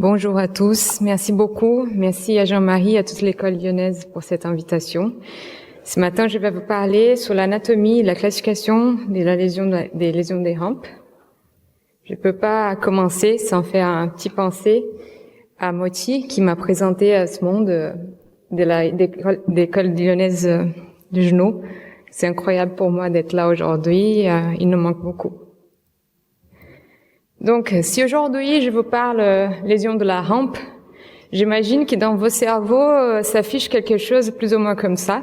Bonjour à tous, merci beaucoup. Merci à Jean-Marie et à toute l'école lyonnaise pour cette invitation. Ce matin, je vais vous parler sur l'anatomie et la classification des lésions des rampes. Je ne peux pas commencer sans faire un petit pensée à Moti qui m'a présenté à ce monde de l'école lyonnaise du genou. C'est incroyable pour moi d'être là aujourd'hui, il nous manque beaucoup. Donc, si aujourd'hui je vous parle lésion de la rampe, j'imagine que dans vos cerveaux s'affiche quelque chose plus ou moins comme ça.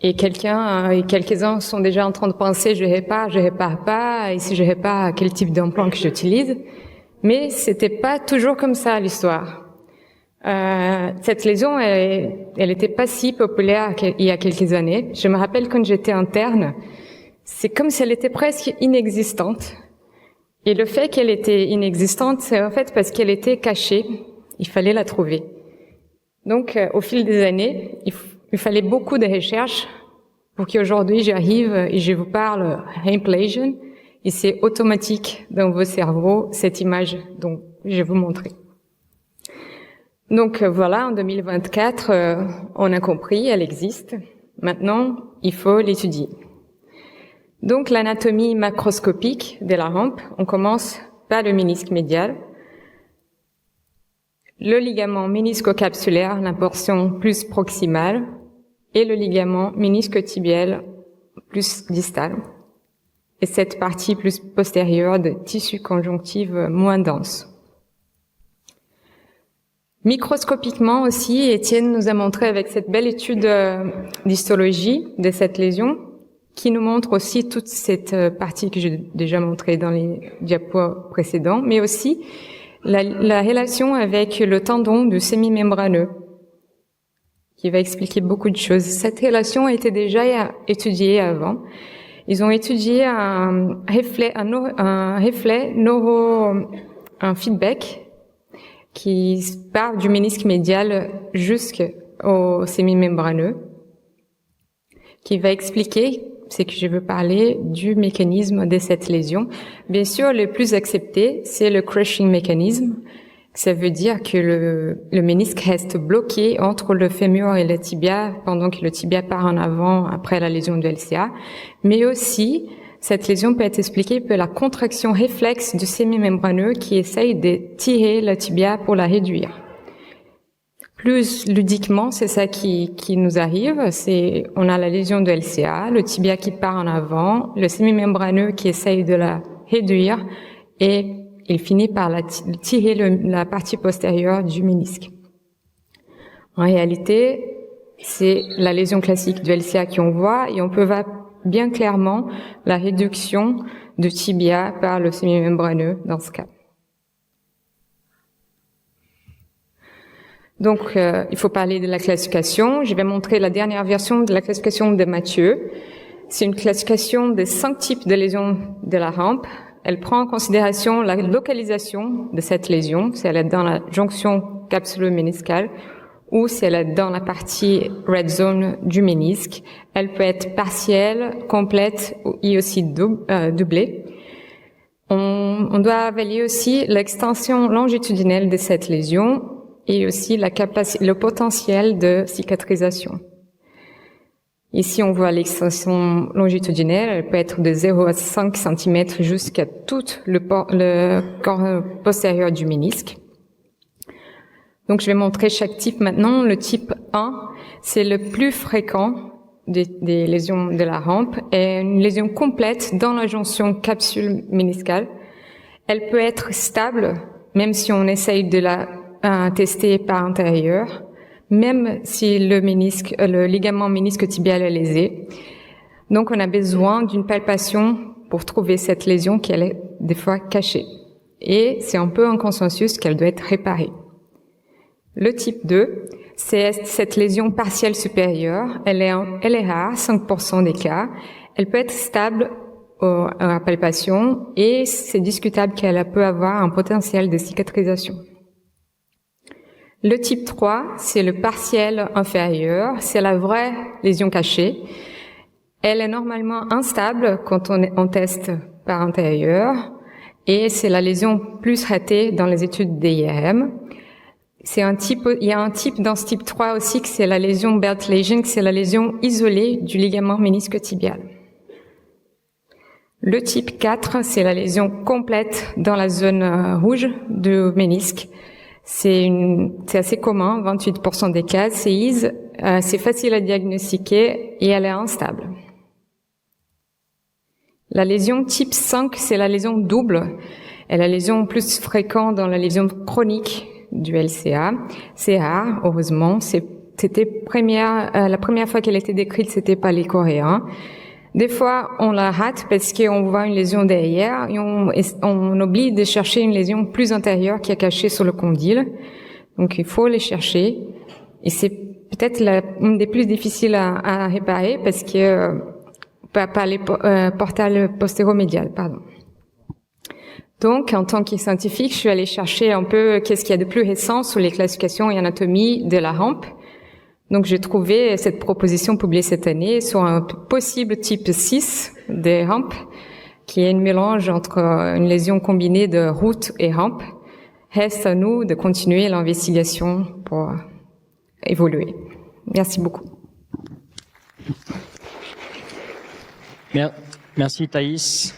Et quelques-uns sont déjà en train de penser je répare pas, et si je répare, quel type d'implant que j'utilise. Mais c'était pas toujours comme ça l'histoire. Cette lésion, elle était pas si populaire il y a quelques années. Je me rappelle quand j'étais interne, c'est comme si elle était presque inexistante. Et le fait qu'elle était inexistante, c'est en fait parce qu'elle était cachée. Il fallait la trouver. Donc, au fil des années, il fallait beaucoup de recherches pour qu'aujourd'hui j'arrive et je vous parle ramp lesion et c'est automatique dans vos cerveaux cette image dont je vais vous montrer. Donc voilà, en 2024, on a compris, elle existe. Maintenant, il faut l'étudier. Donc l'anatomie macroscopique de la rampe, on commence par le ménisque médial. Le ligament ménisco-capsulaire, la portion plus proximale, et le ligament ménisco-tibial plus distal. Et cette partie plus postérieure de tissu conjonctif moins dense. Microscopiquement aussi, Étienne nous a montré avec cette belle étude d'histologie de cette lésion, qui nous montre aussi toute cette partie que j'ai déjà montrée dans les diapos précédents, mais aussi la relation avec le tendon du semi-membraneux, qui va expliquer beaucoup de choses. Cette relation a été déjà étudiée avant. Ils ont étudié un feedback qui part du ménisque médial jusqu'au semi-membraneux, qui va expliquer, c'est que je veux parler du mécanisme de cette lésion. Bien sûr, le plus accepté, c'est le crushing mécanisme. Ça veut dire que le ménisque reste bloqué entre le fémur et le tibia pendant que le tibia part en avant après la lésion de LCA. Mais aussi, cette lésion peut être expliquée par la contraction réflexe du semi-membraneux qui essaye de tirer le tibia pour la réduire. Plus ludiquement, c'est ça qui nous arrive. On a la lésion de LCA, le tibia qui part en avant, le semi-membraneux qui essaye de la réduire et il finit par tirer la partie postérieure du ménisque. En réalité, c'est la lésion classique du LCA qu'on voit et on peut voir bien clairement la réduction du tibia par le semi-membraneux dans ce cas. Donc, il faut parler de la classification. Je vais montrer la dernière version de la classification de Mathieu. C'est une classification des 5 types de lésions de la rampe. Elle prend en considération la localisation de cette lésion, si elle est dans la jonction capsulo-méniscale ou si elle est dans la partie red zone du ménisque. Elle peut être partielle, complète et aussi doublée. On doit évaluer aussi l'extension longitudinale de cette lésion et aussi le potentiel de cicatrisation. Ici, on voit l'extension longitudinale, elle peut être de 0 à 5 cm jusqu'à tout le corps postérieur du ménisque. Donc, je vais montrer chaque type maintenant. Le type 1, c'est le plus fréquent des lésions de la rampe, est une lésion complète dans la jonction capsule méniscale. Elle peut être stable, même si on essaye de la tester par intérieur, même si le ligament ménisco-tibial est lésé. Donc, on a besoin d'une palpation pour trouver cette lésion qui est des fois cachée. Et c'est un peu un consensus qu'elle doit être réparée. Le type 2, c'est cette lésion partielle supérieure. Elle est rare, 5% des cas. Elle peut être stable à la palpation et c'est discutable qu'elle peut avoir un potentiel de cicatrisation. Le type 3, c'est le partiel inférieur, c'est la vraie lésion cachée. Elle est normalement instable quand on teste par intérieur et c'est la lésion plus traitée dans les études d'IRM. Il y a un type dans ce type 3 aussi, que c'est la lésion Belt Lesion, que c'est la lésion isolée du ligament ménisque-tibial. Le type 4, c'est la lésion complète dans la zone rouge du ménisque. C'est assez commun, 28% des cas, c'est easy, c'est facile à diagnostiquer et elle est instable. La lésion type 5, c'est la lésion double. Et la lésion plus fréquente dans la lésion chronique du LCA. C'est rare, heureusement. C'était la première fois qu'elle était décrite, c'était par les Coréens. Des fois, on la rate parce qu'on voit une lésion derrière et on oublie de chercher une lésion plus antérieure qui est cachée sur le condyle. Donc, il faut les chercher. Et c'est peut-être une des plus difficiles à réparer parce que par les portales postéromédiales, pardon. Donc, en tant que scientifique, je suis allée chercher un peu qu'est-ce qu'il y a de plus récent sur les classifications et anatomie de la rampe. Donc, j'ai trouvé cette proposition publiée cette année sur un possible type 6 des rampes, qui est un mélange entre une lésion combinée de route et rampe. Reste à nous de continuer l'investigation pour évoluer. Merci beaucoup. Merci Thaïs.